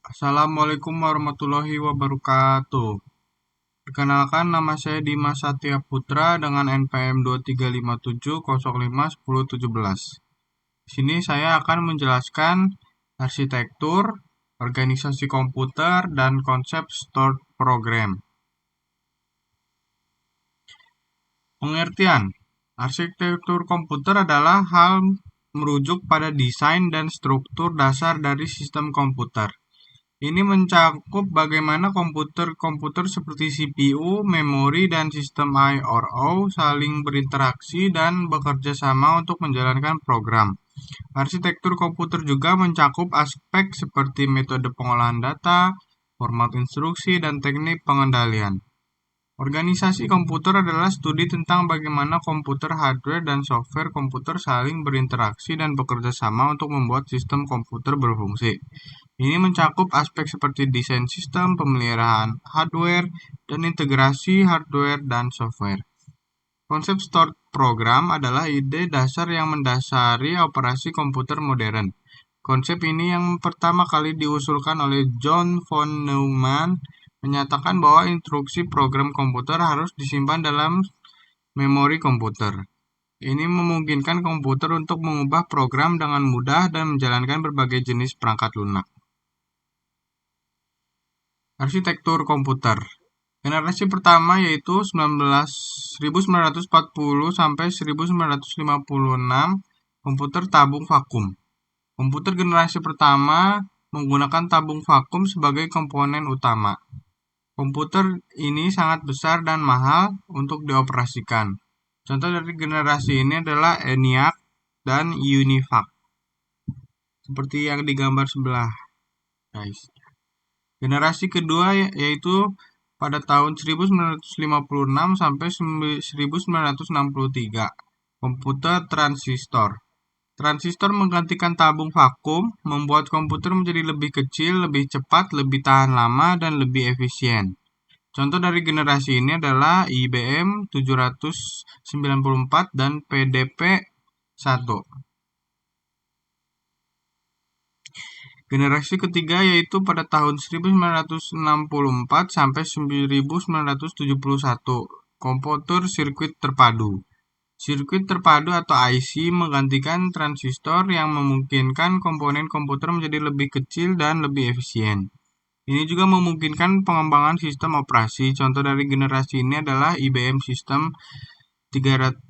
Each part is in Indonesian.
Assalamualaikum warahmatullahi wabarakatuh. Perkenalkan, nama saya Dimas Satya Putra dengan NPM 2357051017. Di sini saya akan menjelaskan arsitektur, organisasi komputer, dan konsep stored program. Pengertian: arsitektur komputer adalah hal merujuk pada desain dan struktur dasar dari sistem komputer. Ini mencakup bagaimana komputer-komputer seperti CPU, memori, dan sistem I/O saling berinteraksi dan bekerja sama untuk menjalankan program. Arsitektur komputer juga mencakup aspek seperti metode pengolahan data, format instruksi, dan teknik pengendalian. Organisasi komputer adalah studi tentang bagaimana komputer, hardware, dan software komputer saling berinteraksi dan bekerja sama untuk membuat sistem komputer berfungsi. Ini mencakup aspek seperti desain sistem, pemeliharaan hardware, dan integrasi hardware dan software. Konsep stored program adalah ide dasar yang mendasari operasi komputer modern. Konsep ini yang pertama kali diusulkan oleh John von Neumann menyatakan bahwa instruksi program komputer harus disimpan dalam memori komputer. Ini memungkinkan komputer untuk mengubah program dengan mudah dan menjalankan berbagai jenis perangkat lunak. Arsitektur komputer. Generasi pertama yaitu 1940 sampai 1956 komputer tabung vakum. Komputer generasi pertama menggunakan tabung vakum sebagai komponen utama. Komputer ini sangat besar dan mahal untuk dioperasikan. Contoh dari generasi ini adalah ENIAC dan UNIVAC. Seperti yang digambar sebelah, guys. Generasi kedua yaitu pada tahun 1956 sampai 1963. Komputer transistor. Transistor menggantikan tabung vakum, membuat komputer menjadi lebih kecil, lebih cepat, lebih tahan lama, dan lebih efisien. Contoh dari generasi ini adalah IBM 794 dan PDP-1. Generasi ketiga yaitu pada tahun 1964 sampai 1971, komputer sirkuit terpadu. Sirkuit terpadu atau IC menggantikan transistor yang memungkinkan komponen komputer menjadi lebih kecil dan lebih efisien. Ini juga memungkinkan pengembangan sistem operasi. Contoh dari generasi ini adalah IBM System 360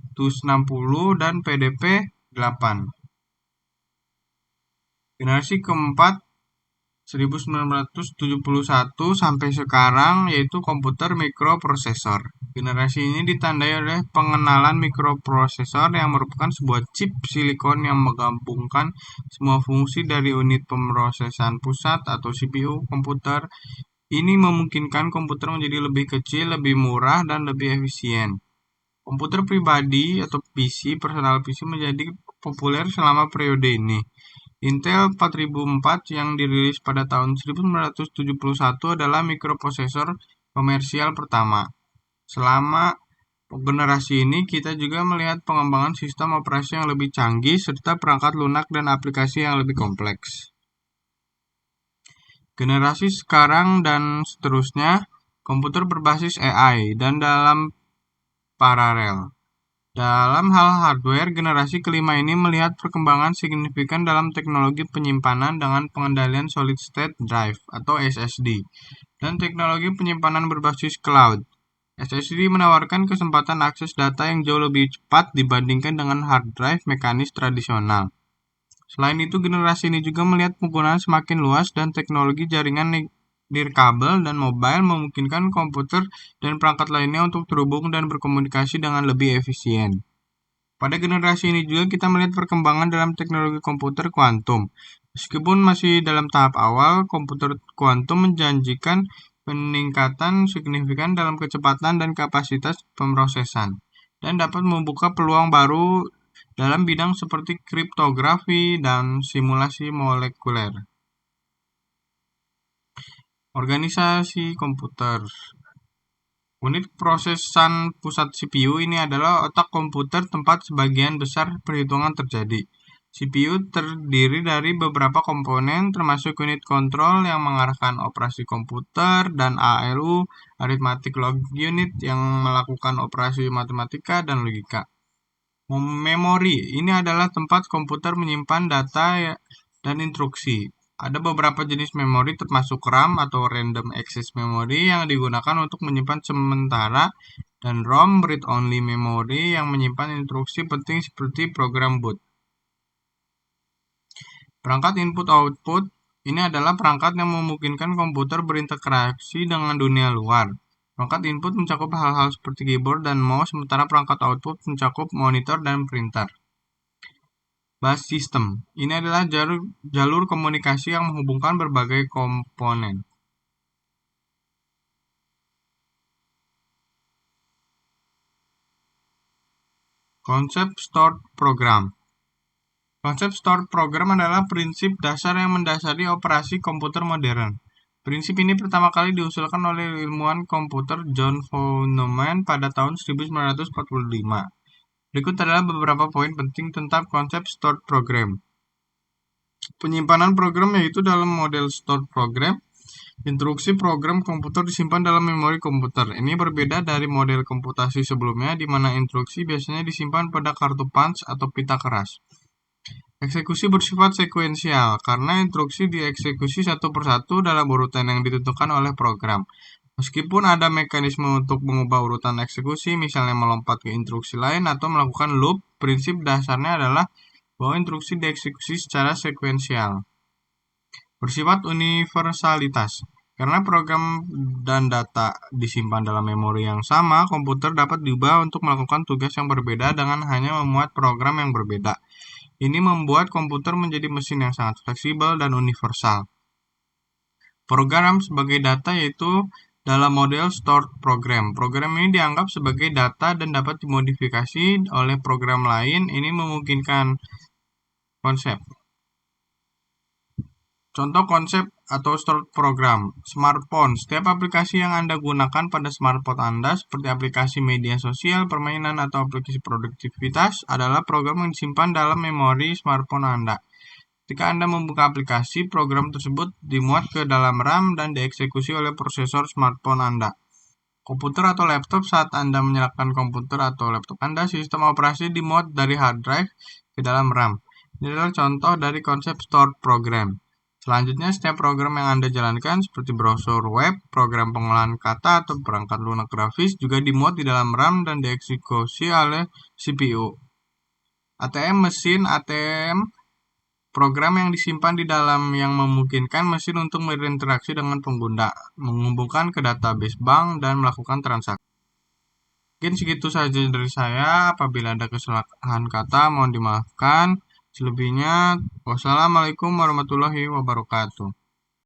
dan PDP-8. Generasi keempat 1971 sampai sekarang yaitu komputer mikroprosesor. Generasi ini ditandai oleh pengenalan mikroprosesor yang merupakan sebuah chip silikon yang menggabungkan semua fungsi dari unit pemrosesan pusat atau CPU komputer. Ini memungkinkan komputer menjadi lebih kecil, lebih murah, dan lebih efisien. Komputer pribadi atau PC, personal PC menjadi populer selama periode ini. Intel 4004 yang dirilis pada tahun 1971 adalah mikroprosesor komersial pertama. Selama generasi ini, kita juga melihat pengembangan sistem operasi yang lebih canggih serta perangkat lunak dan aplikasi yang lebih kompleks. Generasi sekarang dan seterusnya, komputer berbasis AI dan dalam paralel. Dalam hal hardware, generasi kelima ini melihat perkembangan signifikan dalam teknologi penyimpanan dengan pengendalian solid state drive atau SSD dan teknologi penyimpanan berbasis cloud. SSD menawarkan kesempatan akses data yang jauh lebih cepat dibandingkan dengan hard drive mekanis tradisional. Selain itu, generasi ini juga melihat penggunaan semakin luas dan teknologi jaringan nirkabel dan mobile memungkinkan komputer dan perangkat lainnya untuk terhubung dan berkomunikasi dengan lebih efisien. Pada generasi ini juga kita melihat perkembangan dalam teknologi komputer kuantum. Meskipun masih dalam tahap awal, komputer kuantum menjanjikan peningkatan signifikan dalam kecepatan dan kapasitas pemrosesan dan dapat membuka peluang baru dalam bidang seperti kriptografi dan simulasi molekuler. Organisasi komputer. Unit prosesan pusat CPU ini adalah otak komputer tempat sebagian besar perhitungan terjadi. CPU terdiri dari beberapa komponen termasuk unit kontrol yang mengarahkan operasi komputer dan ALU, Arithmetic Logic Unit yang melakukan operasi matematika dan logika. Memori ini adalah tempat komputer menyimpan data dan instruksi. Ada beberapa jenis memori termasuk RAM atau Random Access Memory yang digunakan untuk menyimpan sementara dan ROM Read Only Memory yang menyimpan instruksi penting seperti program boot. Perangkat input-output ini adalah perangkat yang memungkinkan komputer berintegrasi dengan dunia luar. Perangkat input mencakup hal-hal seperti keyboard dan mouse, sementara perangkat output mencakup monitor dan printer. Bus system ini adalah jalur komunikasi yang menghubungkan berbagai komponen. Konsep stored program. Konsep stored program adalah prinsip dasar yang mendasari operasi komputer modern. Prinsip ini pertama kali diusulkan oleh ilmuwan komputer John Feynman pada tahun 1945. Berikut adalah beberapa poin penting tentang konsep stored program. Penyimpanan program yaitu dalam model stored program. Instruksi program komputer disimpan dalam memori komputer. Ini berbeda dari model komputasi sebelumnya di mana instruksi biasanya disimpan pada kartu punch atau pita keras. Eksekusi bersifat sekuensial karena instruksi dieksekusi satu persatu dalam urutan yang ditentukan oleh program. Meskipun ada mekanisme untuk mengubah urutan eksekusi, misalnya melompat ke instruksi lain atau melakukan loop, prinsip dasarnya adalah bahwa instruksi dieksekusi secara sekuensial. Bersifat universalitas. Karena program dan data disimpan dalam memori yang sama, komputer dapat diubah untuk melakukan tugas yang berbeda dengan hanya memuat program yang berbeda. Ini membuat komputer menjadi mesin yang sangat fleksibel dan universal. Program sebagai data yaitu dalam model stored program. Program ini dianggap sebagai data dan dapat dimodifikasi oleh program lain. Ini memungkinkan konsep. Contoh konsep atau stored program. Smartphone. Setiap aplikasi yang Anda gunakan pada smartphone Anda, seperti aplikasi media sosial, permainan, atau aplikasi produktivitas, adalah program yang disimpan dalam memori smartphone Anda. Ketika Anda membuka aplikasi, program tersebut dimuat ke dalam RAM dan dieksekusi oleh prosesor smartphone Anda. Komputer atau laptop. Saat Anda menyalakan komputer atau laptop Anda, sistem operasi dimuat dari hard drive ke dalam RAM. Ini adalah contoh dari konsep stored program. Selanjutnya, setiap program yang Anda jalankan seperti browser web, program pengolahan kata, atau perangkat lunak grafis juga dimuat di dalam RAM dan dieksekusi oleh CPU. ATM mesin ATM program yang disimpan di dalam yang memungkinkan mesin untuk berinteraksi dengan pengguna, menghubungkan ke database bank, dan melakukan transaksi. Mungkin segitu saja dari saya. Apabila ada kesalahan kata, mohon dimaafkan. Selebihnya, wassalamualaikum warahmatullahi wabarakatuh.